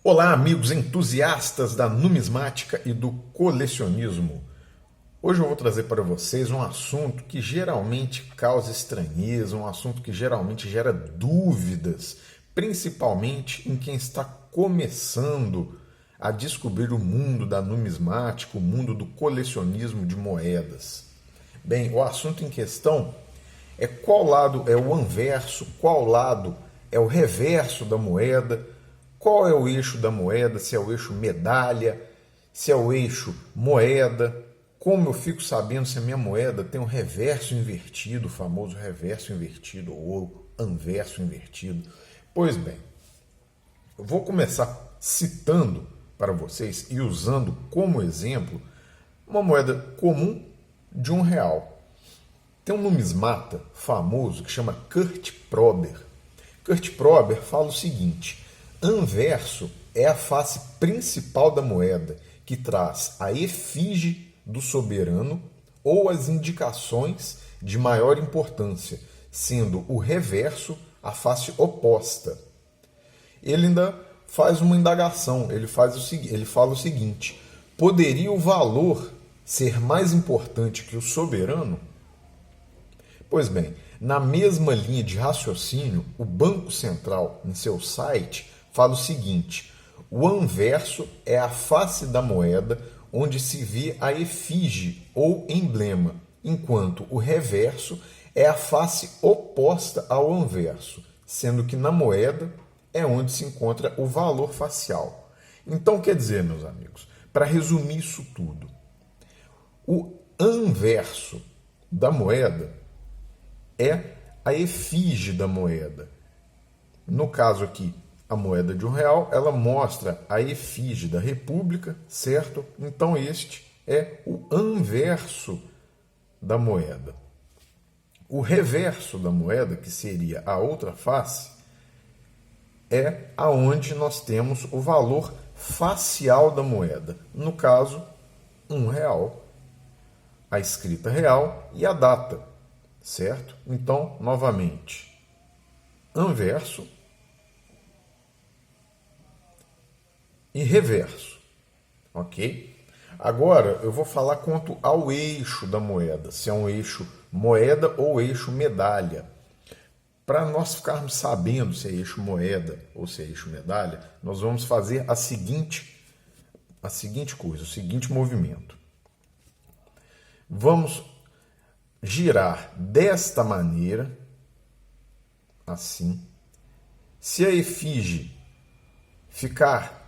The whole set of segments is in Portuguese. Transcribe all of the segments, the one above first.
Olá, amigos entusiastas da numismática e do colecionismo. Hoje eu vou trazer para vocês um assunto que geralmente causa estranheza, um assunto que geralmente gera dúvidas, principalmente em quem está começando a descobrir o mundo da numismática, o mundo do colecionismo de moedas. Bem, o assunto em questão é qual lado é o anverso, qual lado é o reverso da moeda, qual é o eixo da moeda, se é o eixo medalha, se é o eixo moeda, como eu fico sabendo se a minha moeda tem um reverso invertido, o famoso reverso invertido ou anverso invertido. Pois bem, eu vou começar citando para vocês e usando como exemplo uma moeda comum de R$ 1. Tem um numismata famoso que chama Kurt Prober. Kurt Prober fala o seguinte: anverso é a face principal da moeda, que traz a efígie do soberano ou as indicações de maior importância, sendo o reverso a face oposta. Ele ainda faz uma indagação, ele fala o seguinte: poderia o valor ser mais importante que o soberano? Pois bem, na mesma linha de raciocínio, o Banco Central, em seu site, fala o seguinte: o anverso é a face da moeda onde se vê a efígie ou emblema, enquanto o reverso é a face oposta ao anverso, sendo que na moeda é onde se encontra o valor facial. Então, quer dizer, meus amigos, para resumir isso tudo, o anverso da moeda é a efígie da moeda. No caso aqui, a moeda de R$ 1, ela mostra a efígie da República, certo? Então este é o anverso da moeda. O reverso da moeda, que seria a outra face, é aonde nós temos o valor facial da moeda. No caso, R$ 1, a escrita real e a data, certo? Então, novamente, anverso e reverso, ok? Agora eu vou falar quanto ao eixo da moeda, se é um eixo moeda ou eixo medalha. Para nós ficarmos sabendo se é eixo moeda ou se é eixo medalha, nós vamos fazer a seguinte coisa, o seguinte movimento. Vamos girar desta maneira, assim. Se a efígie ficar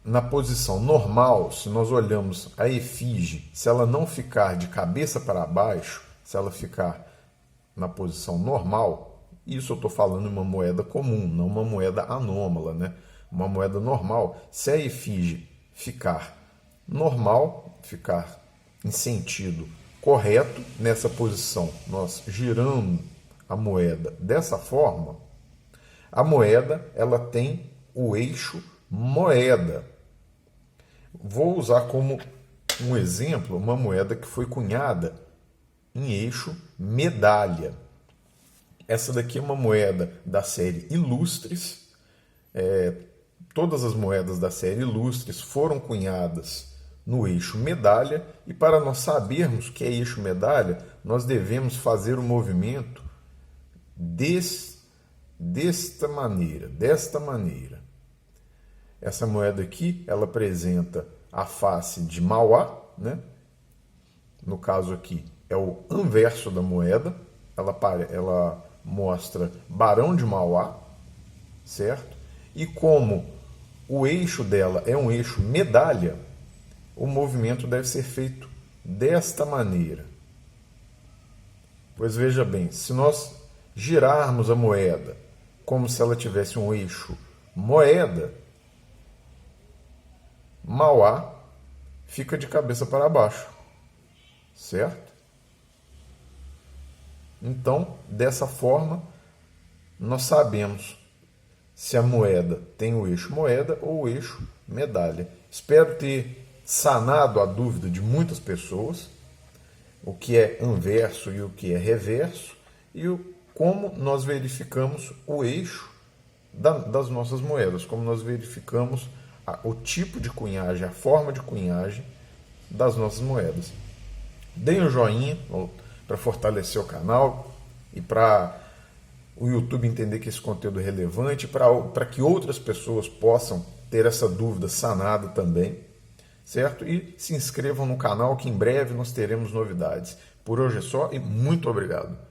na posição normal, se nós olhamos a efígie, se ela não ficar de cabeça para baixo, se ela ficar na posição normal, isso eu estou falando em uma moeda comum, não uma moeda anômala, né? Uma moeda normal, se a efígie ficar normal, ficar em sentido correto, nessa posição, nós girando a moeda dessa forma, a moeda ela tem o eixo moeda. Vou usar como um exemplo uma moeda que foi cunhada em eixo medalha. Essa daqui é uma moeda da série Ilustres. Todas as moedas da série Ilustres foram cunhadas no eixo medalha, e para nós sabermos que é eixo medalha, nós devemos fazer o movimento desta maneira. Essa moeda aqui, ela apresenta a face de Mauá, né? No caso aqui é o anverso da moeda, ela mostra Barão de Mauá, certo? E como o eixo dela é um eixo medalha, o movimento deve ser feito desta maneira. Pois veja bem, se nós girarmos a moeda como se ela tivesse um eixo moeda, Mauá fica de cabeça para baixo, certo? Então, dessa forma, nós sabemos se a moeda tem o eixo moeda ou o eixo medalha. Espero ter sanado a dúvida de muitas pessoas, o que é anverso e o que é reverso, e como nós verificamos o eixo das nossas moedas, como nós verificamos o tipo de cunhagem, a forma de cunhagem das nossas moedas. Deem um joinha para fortalecer o canal e para o YouTube entender que esse conteúdo é relevante, para que outras pessoas possam ter essa dúvida sanada também, certo? E se inscrevam no canal que em breve nós teremos novidades. Por hoje é só e muito obrigado.